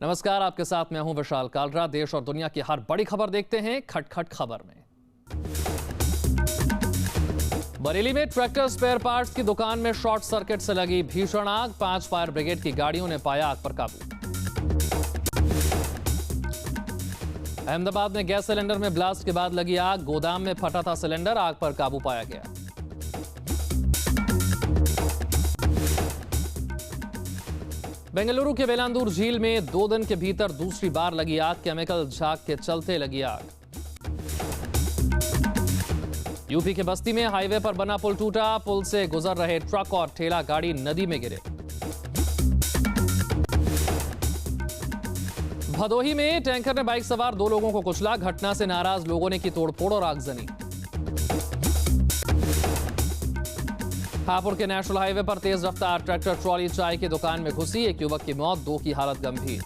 नमस्कार, आपके साथ मैं हूं विशाल कालरा। देश और दुनिया की हर बड़ी खबर देखते हैं खटखट खबर में। बरेली में ट्रैक्टर स्पेयर पार्ट्स की दुकान में शॉर्ट सर्किट से लगी भीषण आग। 5 फायर ब्रिगेड की गाड़ियों ने पाया आग पर काबू। अहमदाबाद में गैस सिलेंडर में ब्लास्ट के बाद लगी आग। गोदाम में फटा था सिलेंडर, आग पर काबू पाया गया। बेंगलुरु के वेलांदूर झील में 2 दिन के भीतर दूसरी बार लगी आग। केमिकल झाग के चलते लगी आग। यूपी के बस्ती में हाईवे पर बना पुल टूटा। पुल से गुजर रहे ट्रक और ठेला गाड़ी नदी में गिरे। भदोही में टैंकर ने बाइक सवार 2 लोगों को कुचला। घटना से नाराज लोगों ने की तोड़फोड़ और आगजनी। हापुड़ के नेशनल हाईवे पर तेज रफ्तार ट्रैक्टर ट्रॉली चाय की दुकान में घुसी। 1 युवक की मौत, 2 की हालत गंभीर।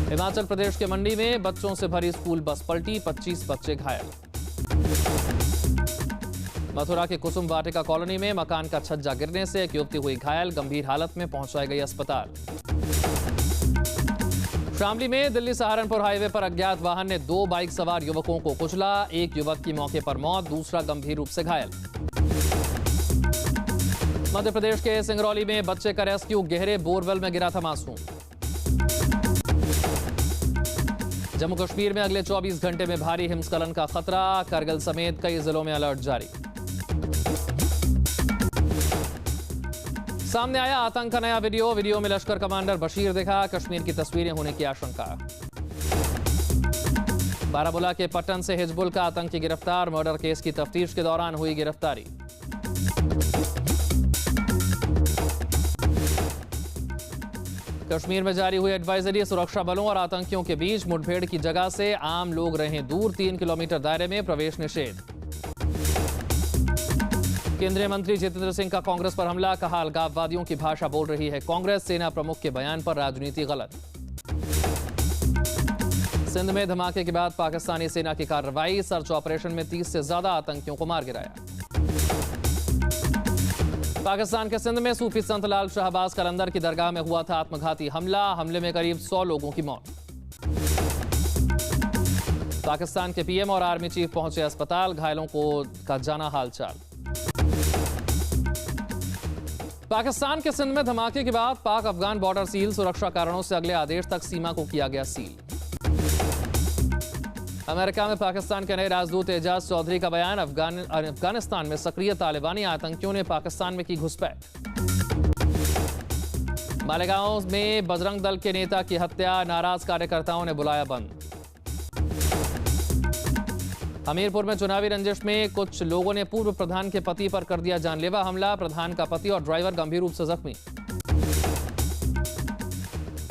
हिमाचल प्रदेश के मंडी में बच्चों से भरी स्कूल बस पलटी, 25 बच्चे घायल। मथुरा के कुसुम वाटिका कॉलोनी में मकान का छज्जा गिरने से 1 युवती हुई घायल, गंभीर हालत में पहुंचाई गई अस्पताल। शामली में दिल्ली सहारनपुर हाईवे पर अज्ञात वाहन ने 2 बाइक सवार युवकों को कुचला। 1 युवक की मौके पर मौत, दूसरा गंभीर रूप से घायल। मध्य प्रदेश के सिंगरौली में बच्चे का रेस्क्यू, गहरे बोरवेल में गिरा था मासूम। जम्मू कश्मीर में अगले 24 घंटे में भारी हिमस्खलन का खतरा। करगिल समेत कई जिलों में अलर्ट जारी। सामने आया आतंक का नया वीडियो में लश्कर कमांडर बशीर दिखा। कश्मीर की तस्वीरें होने की आशंका। बारामूला के पट्टन से हिजबुल का आतंकी गिरफ्तार। मर्डर केस की तफ्तीश के दौरान हुई गिरफ्तारी। कश्मीर में जारी हुई एडवाइजरी, सुरक्षा बलों और आतंकियों के बीच मुठभेड़ की जगह से आम लोग रहें दूर। 3 किलोमीटर दायरे में प्रवेश निषेध। केंद्रीय मंत्री जितेंद्र सिंह का कांग्रेस पर हमला, कहा अलगाववादियों की भाषा बोल रही है कांग्रेस। सेना प्रमुख के बयान पर राजनीति गलत। सिंध में धमाके के बाद पाकिस्तानी सेना की कार्रवाई। सर्च ऑपरेशन में 30 से ज्यादा आतंकियों को मार गिराया। पाकिस्तान के सिंध में सूफी संत लाल शाहबाज कलंदर की दरगाह में हुआ था आत्मघाती हमला। हमले में करीब 100 लोगों की मौत। पाकिस्तान के पीएम और आर्मी चीफ पहुंचे अस्पताल। घायलों का जाना हालचाल। पाकिस्तान के सिंध में धमाके के बाद पाक अफगान बॉर्डर सील। सुरक्षा कारणों से अगले आदेश तक सीमा को किया गया सील। अमेरिका में पाकिस्तान के नए राजदूत एजाज चौधरी का बयान, अफगानिस्तान में सक्रिय तालिबानी आतंकियों ने पाकिस्तान में की घुसपैठ। मालेगांव में बजरंग दल के नेता की हत्या, नाराज कार्यकर्ताओं ने बुलाया बंद। हमीरपुर में चुनावी रंजिश में कुछ लोगों ने पूर्व प्रधान के पति पर कर दिया जानलेवा हमला। प्रधान का पति और ड्राइवर गंभीर रूप से जख्मी।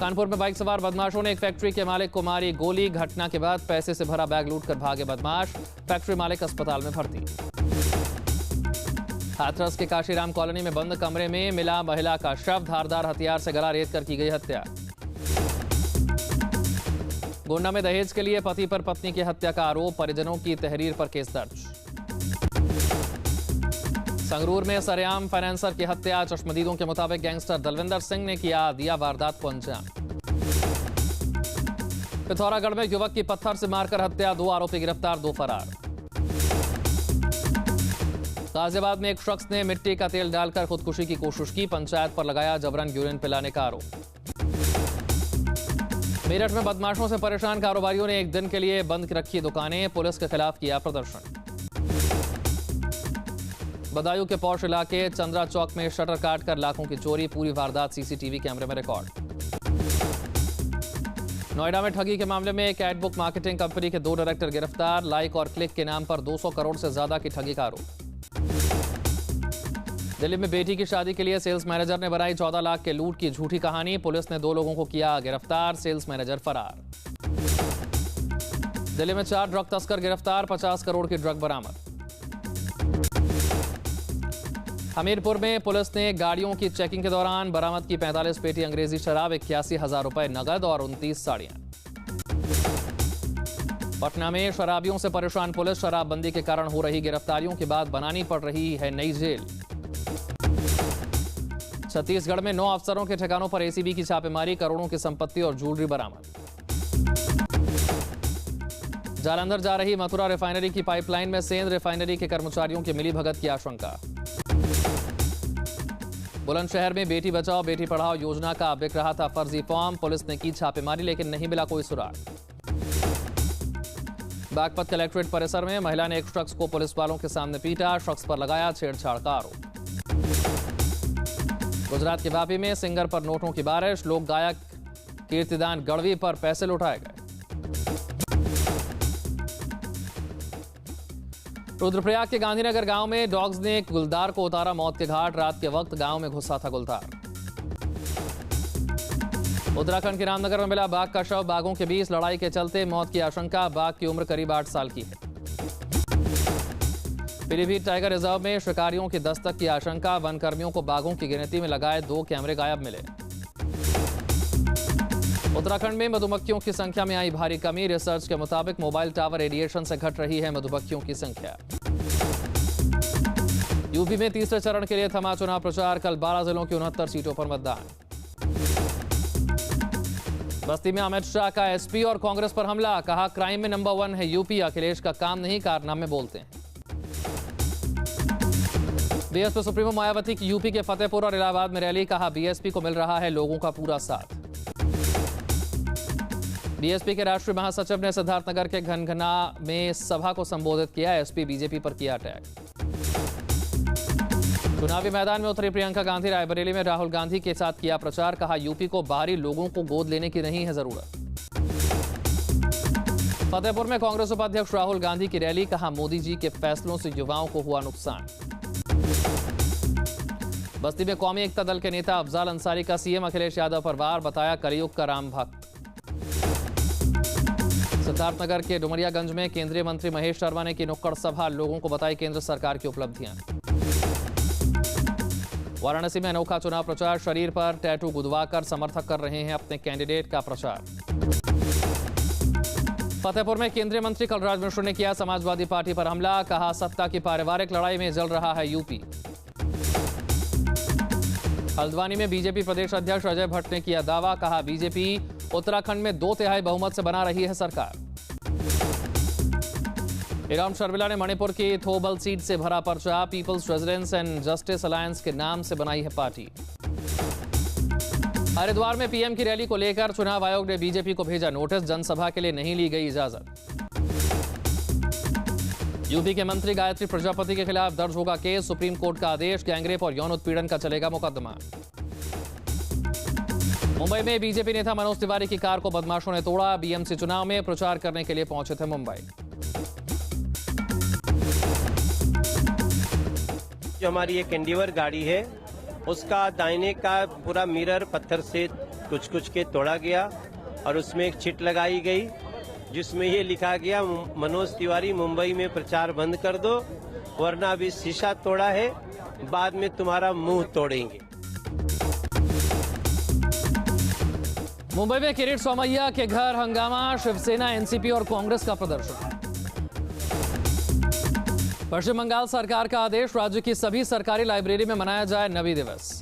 कानपुर में बाइक सवार बदमाशों ने एक फैक्ट्री के मालिक को मारी गोली। घटना के बाद पैसे से भरा बैग लूटकर भागे बदमाश। फैक्ट्री मालिक अस्पताल में भर्ती। हाथरस के काशीराम कॉलोनी में बंद कमरे में मिला महिला का शव। धारदार हथियार से गला रेत कर की गई हत्या। गोंडा में दहेज के लिए पति पर पत्नी की हत्या का आरोप। परिजनों की तहरीर पर केस दर्ज। संगरूर में सरेआम फाइनेंसर की हत्या। चश्मदीदों के मुताबिक गैंगस्टर दलविंदर सिंह ने दिया वारदात को अंजाम। पिथौरागढ़ में युवक की पत्थर से मारकर हत्या। 2 आरोपी गिरफ्तार, 2 फरार। गाजियाबाद में एक शख्स ने मिट्टी का तेल डालकर खुदकुशी की कोशिश की। पंचायत पर लगाया जबरन यूरिन पिलाने का आरोप। मेरठ में बदमाशों से परेशान कारोबारियों ने 1 दिन के लिए बंद रखी दुकानें। पुलिस के खिलाफ किया प्रदर्शन। बदायूं के पौष इलाके चंद्रा चौक में शटर काटकर लाखों की चोरी। पूरी वारदात सीसीटीवी कैमरे में रिकॉर्ड। नोएडा में ठगी के मामले में कैटबुक मार्केटिंग कंपनी के 2 डायरेक्टर गिरफ्तार। लाइक और क्लिक के नाम पर 200 करोड़ से ज्यादा की ठगी का आरोप। दिल्ली में बेटी की शादी के लिए सेल्स मैनेजर ने बनाई 14 लाख के लूट की झूठी कहानी। पुलिस ने 2 लोगों को किया गिरफ्तार। सेल्स मैनेजर फरार। दिल्ली में 4 ड्रग तस्कर गिरफ्तार। 50 करोड़ की ड्रग बरामद। हमीरपुर में पुलिस ने गाड़ियों की चेकिंग के दौरान बरामद की 45 पेटी अंग्रेजी शराब, 81,000 रुपए नगद और 29 साड़ियां। पटना में शराबियों से परेशान पुलिस। शराबबंदी के कारण हो रही गिरफ्तारियों के बाद बनानी पड़ रही है नई जेल। छत्तीसगढ़ में 9 अफसरों के ठिकानों पर एसीबी की छापेमारी, करोड़ों की संपत्ति और ज्वेलरी बरामद। जालंधर जा रही मथुरा रिफाइनरी की पाइपलाइन में सेंध रिफाइनरी के कर्मचारियों की मिलीभगत की आशंका। बुलंदशहर में बेटी बचाओ बेटी पढ़ाओ योजना का बिक रहा था फर्जी फॉर्म, पुलिस ने की छापेमारी लेकिन नहीं मिला कोई सुराग। बागपत कलेक्ट्रेट परिसर में महिला ने एक शख्स को पुलिस वालों के सामने पीटा, शख्स पर लगाया छेड़छाड़ का आरोप। गुजरात के वापी में सिंगर पर नोटों की बारिश, लोक गायक कीर्तिदान गढ़वी पर पैसे लुटाए गए। रुद्रप्रयाग के गांधीनगर गांव में डॉग्स ने एक गुलदार को उतारा मौत के घाट, रात के वक्त गांव में घुसा था गुलदार। उत्तराखंड के रामनगर में मिला बाघ का शव, बाघों के बीच लड़ाई के चलते मौत की आशंका, बाघ की उम्र करीब 8 साल की है। पीलीभीत टाइगर रिजर्व में शिकारियों की दस्तक की आशंका, वन कर्मियों को बाघों की गिनती में लगाए 2 कैमरे गायब मिले। उत्तराखंड में मधुमक्खियों की संख्या में आई भारी कमी, रिसर्च के मुताबिक मोबाइल टावर रेडिएशन से घट रही है मधुमक्खियों की संख्या। यूपी में तीसरे चरण के लिए थमा चुनाव प्रचार, कल 12 जिलों की 69 सीटों पर मतदान। बस्ती में अमित शाह का एसपी और कांग्रेस पर हमला, कहा क्राइम में नंबर 1 है यूपी, अखिलेश का काम नहीं कारनामे बोलते हैं। बीएसपी सुप्रीमो मायावती की यूपी के फतेहपुर और इलाहाबाद में रैली, कहा बीएसपी को मिल रहा है लोगों का पूरा साथ। बीएसपी के राष्ट्रीय महासचिव ने सिद्धार्थनगर के घनघना में सभा को संबोधित किया, एसपी बीजेपी पर किया अटैक। चुनावी मैदान में उतरी प्रियंका गांधी, रायबरेली में राहुल गांधी के साथ किया प्रचार, कहा यूपी को बाहरी लोगों को गोद लेने की नहीं है जरूरत। फतेहपुर में कांग्रेस उपाध्यक्ष राहुल गांधी की रैली, कहा मोदी जी के फैसलों से युवाओं को हुआ नुकसान। बस्ती में कौमी एकता दल के नेता अफजाल अंसारी का सीएम अखिलेश यादव पर वार, बताया कलयुग का राम भक्त। सिद्धार्थनगर के डुमरियागंज में केंद्रीय मंत्री महेश शर्मा ने की नुक्कड़ सभा, लोगों को बताई केंद्र सरकार की उपलब्धियां। वाराणसी में अनोखा चुनाव प्रचार, शरीर पर टैटू गुदवाकर समर्थक कर रहे हैं अपने कैंडिडेट का प्रचार। फतेहपुर में केंद्रीय मंत्री कलराज मिश्र ने किया समाजवादी पार्टी पर हमला, कहा सत्ता की पारिवारिक लड़ाई में जल रहा है यूपी। हल्द्वानी में बीजेपी प्रदेश अध्यक्ष अजय भट्ट ने किया दावा, कहा बीजेपी उत्तराखंड में 2/3 बहुमत से बना रही है सरकार। इराम शर्मिला ने मणिपुर की थोबल सीट से भरा पर्चा, People's Residence and Justice Alliance के नाम से बनाई है पार्टी। हरिद्वार में पीएम की रैली को लेकर चुनाव आयोग ने बीजेपी को भेजा नोटिस, जनसभा के लिए नहीं ली गई इजाजत। यूपी के मंत्री गायत्री प्रजापति के खिलाफ दर्ज होगा केस, सुप्रीम कोर्ट का आदेश, गैंगरेप और यौन उत्पीड़न का चलेगा मुकदमा। मुंबई में बीजेपी नेता मनोज तिवारी की कार को बदमाशों ने तोड़ा, बीएमसी चुनाव में प्रचार करने के लिए पहुंचे थे मुंबई। जो हमारी एक एंडीवर गाड़ी है उसका दाहिने का पूरा मिरर पत्थर से कुछ के तोड़ा गया और उसमें एक चिट लगाई गई जिसमें ये लिखा गया मनोज तिवारी मुंबई में प्रचार बंद कर दो वरना अभी शीशा तोड़ा है बाद में तुम्हारा मुंह तोड़ेंगे। मुंबई में किरीट सोमैया के घर हंगामा, शिवसेना, एनसीपी और कांग्रेस का प्रदर्शन। पश्चिम बंगाल सरकार का आदेश, राज्य की सभी सरकारी लाइब्रेरी में मनाया जाए नबी दिवस।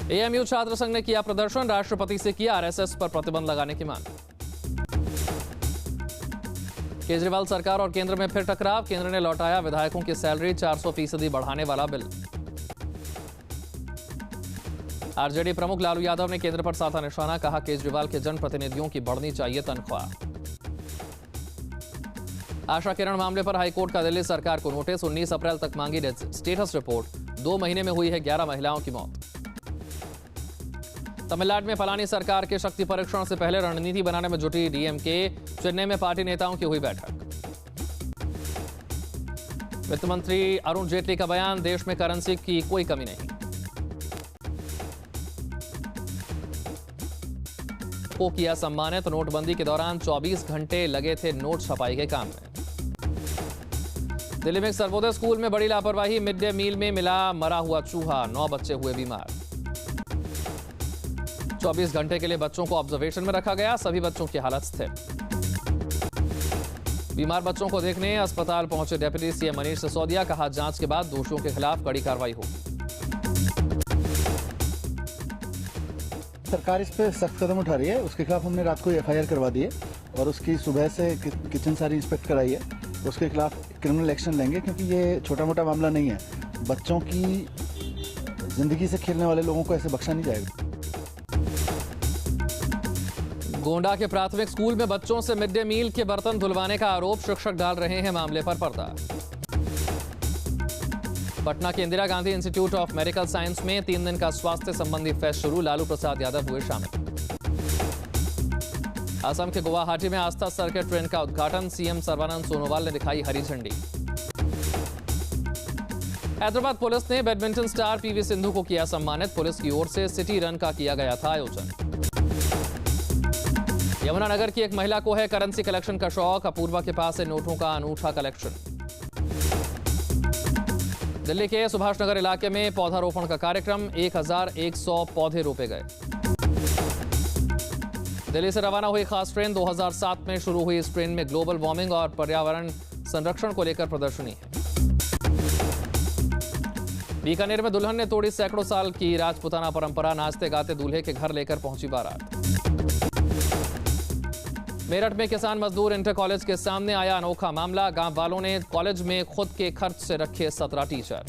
एएमयू छात्र संघ ने किया प्रदर्शन, राष्ट्रपति से किया आरएसएस पर प्रतिबंध लगाने की मांग। केजरीवाल सरकार और केंद्र में फिर टकराव, केंद्र ने लौटाया विधायकों की सैलरी 400% बढ़ाने वाला बिल। आरजेडी प्रमुख लालू यादव ने केंद्र पर साधा निशाना, कहा केजरीवाल के जनप्रतिनिधियों की बढ़नी चाहिए तनख्वाह। आशा किरण मामले पर हाईकोर्ट का दिल्ली सरकार को नोटिस, 19 अप्रैल तक मांगी स्टेटस रिपोर्ट, 2 महीने में हुई है 11 महिलाओं की मौत। तमिलनाडु में पलानी सरकार के शक्ति परीक्षण से पहले रणनीति बनाने में जुटी डीएमके, चेन्नई में पार्टी नेताओं की हुई बैठक। वित्त मंत्री अरुण जेटली का बयान, देश में करेंसी की कोई कमी नहीं। को किया सम्मानित, नोटबंदी के दौरान 24 घंटे लगे थे नोट छपाई के काम में। दिल्ली में एक सर्वोदय स्कूल में बड़ी लापरवाही, मिड डे मील में मिला मरा हुआ चूहा, 9 बच्चे हुए बीमार। 24 घंटे के लिए बच्चों को ऑब्जर्वेशन में रखा गया, सभी बच्चों की हालत स्थिर। बीमार बच्चों को देखने अस्पताल पहुंचे डिप्टी सीएम मनीष सिसोदिया, कहा जांच के बाद दोषियों के खिलाफ कड़ी कार्रवाई होगी। सरकार इस पे सख्त कदम उठा रही है। उसके खिलाफ हमने रात को एफआईआर करवा दी है और उसकी सुबह से किचन सारी इंस्पेक्ट कराई है। उसके खिलाफ क्रिमिनल एक्शन लेंगे, क्योंकि ये छोटा मोटा मामला नहीं है। बच्चों की जिंदगी से खेलने वाले लोगों को ऐसे बख्शा नहीं जाएगा। गोंडा के प्राथमिक स्कूल में बच्चों से मिड डे मील के बर्तन धुलवाने का आरोप, शिक्षक डाल रहे हैं मामले पर पर्दा। पटना के Indira Gandhi institute of medical science में 3 दिन का स्वास्थ्य संबंधी फेस्ट शुरू, लालू प्रसाद यादव हुए शामिल। असम के गुवाहाटी में आस्था सर्किट ट्रेन का उद्घाटन, सीएम सर्बानंद सोनोवाल ने दिखाई हरी झंडी। हैदराबाद पुलिस ने बैडमिंटन स्टार पीवी सिंधु को किया सम्मानित, पुलिस की ओर से सिटी रन का किया गया था आयोजन। यमुनानगर की एक महिला को है करेंसी कलेक्शन का शौक, अपूर्वा के पास है नोटों का अनूठा कलेक्शन। दिल्ली के सुभाष नगर इलाके में पौधारोपण का कार्यक्रम, 1100 पौधे रोपे गए। दिल्ली से रवाना हुई खास ट्रेन, 2007 में शुरू हुई इस ट्रेन में ग्लोबल वार्मिंग और पर्यावरण संरक्षण को लेकर प्रदर्शनी है। बीकानेर में दुल्हन ने तोड़ी सैकड़ों साल की राजपूताना परंपरा, नाचते गाते दूल्हे के घर लेकर पहुंची बारात। मेरठ में किसान मजदूर इंटर कॉलेज के सामने आया अनोखा मामला, गांव वालों ने कॉलेज में खुद के खर्च से रखे 17 टीचर।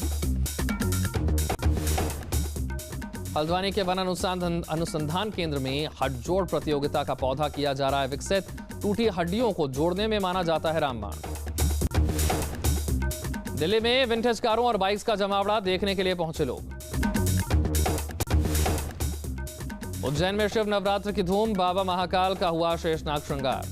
हल्द्वानी के वन अनुसंधान केंद्र में हड्डजोड़ प्रतियोगिता का पौधा किया जा रहा है विकसित, टूटी हड्डियों को जोड़ने में माना जाता है रामबाण। दिल्ली में विंटेज कारों और बाइक्स का जमावड़ा, देखने के लिए पहुंचे लोग। उज्जैन में शिव नवरात्र की धूम, बाबा महाकाल का हुआ शेषनाग श्रृंगार।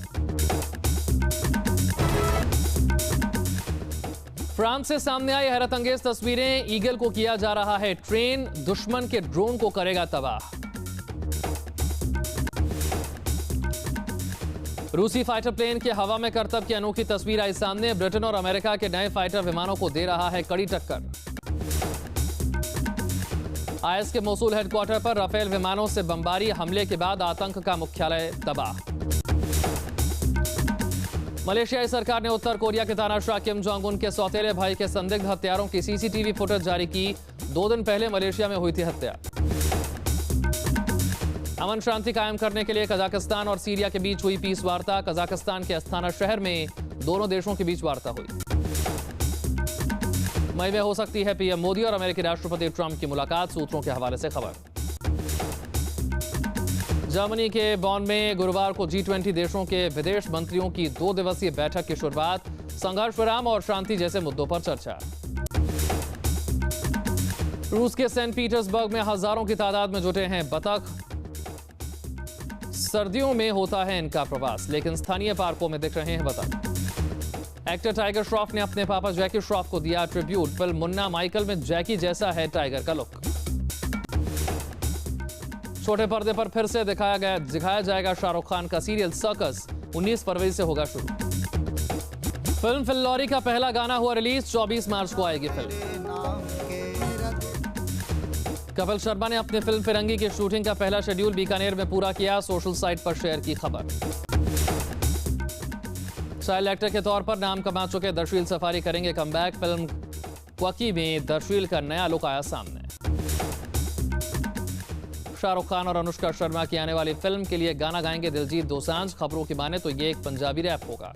फ्रांस से सामने आई हैरत अंगेज तस्वीरें, ईगल को किया जा रहा है ट्रेन, दुश्मन के ड्रोन को करेगा तबाह। रूसी फाइटर प्लेन के हवा में करतब की अनोखी तस्वीर आई सामने, ब्रिटेन और अमेरिका के नए फाइटर विमानों को दे रहा है कड़ी टक्कर। आईएस के मोसूल हेडक्वार्टर पर राफेल विमानों से बमबारी, हमले के बाद आतंक का मुख्यालय तबाह। मलेशियाई सरकार ने उत्तर कोरिया के तानाशाह किम जोंग उन के सौतेले भाई के संदिग्ध हत्यारों की सीसीटीवी फुटेज जारी की, 2 दिन पहले मलेशिया में हुई थी हत्या। अमन शांति कायम करने के लिए कजाकिस्तान और सीरिया के बीच हुई पीस वार्ता, कजाकिस्तान के अस्ताना शहर में दोनों देशों के बीच वार्ता हुई। मई में हो सकती है पीएम मोदी और अमेरिकी राष्ट्रपति ट्रंप की मुलाकात, सूत्रों के हवाले से खबर। जर्मनी के बॉन में गुरुवार को G20 देशों के विदेश मंत्रियों की 2 दिवसीय बैठक की शुरुआत, संघर्ष विराम और शांति जैसे मुद्दों पर चर्चा। रूस के सेंट पीटर्सबर्ग में हजारों की तादाद में जुटे हैं बतख, सर्दियों में होता है इनका प्रवास, लेकिन स्थानीय पार्कों में दिख रहे हैं बतख। एक्टर टाइगर श्रॉफ ने अपने पापा जैकी श्रॉफ को दिया ट्रिब्यूट, फिल्म मुन्ना माइकल में जैकी जैसा है टाइगर का लुक। छोटे पर्दे पर फिर से दिखाया जाएगा शाहरुख खान का सीरियल सर्कस, 19 फरवरी से होगा शुरू। फिल्म फिल्लौरी का पहला गाना हुआ रिलीज, 24 मार्च को आएगी फिल्म। कपिल शर्मा ने अपनी फिल्म फिरंगी की शूटिंग का पहला शेड्यूल बीकानेर में पूरा किया, सोशल साइट पर शेयर की खबर। चाइल्ड एक्टर के तौर पर नाम कमा चुके दर्शील सफारी करेंगे कमबैक, फिल्म क्वकी में दर्शील का नया लुक आया सामने। शाहरुख खान और अनुष्का शर्मा की आने वाली फिल्म के लिए गाना गाएंगे दिलजीत दोसांझ, खबरों की माने तो ये एक पंजाबी रैप होगा।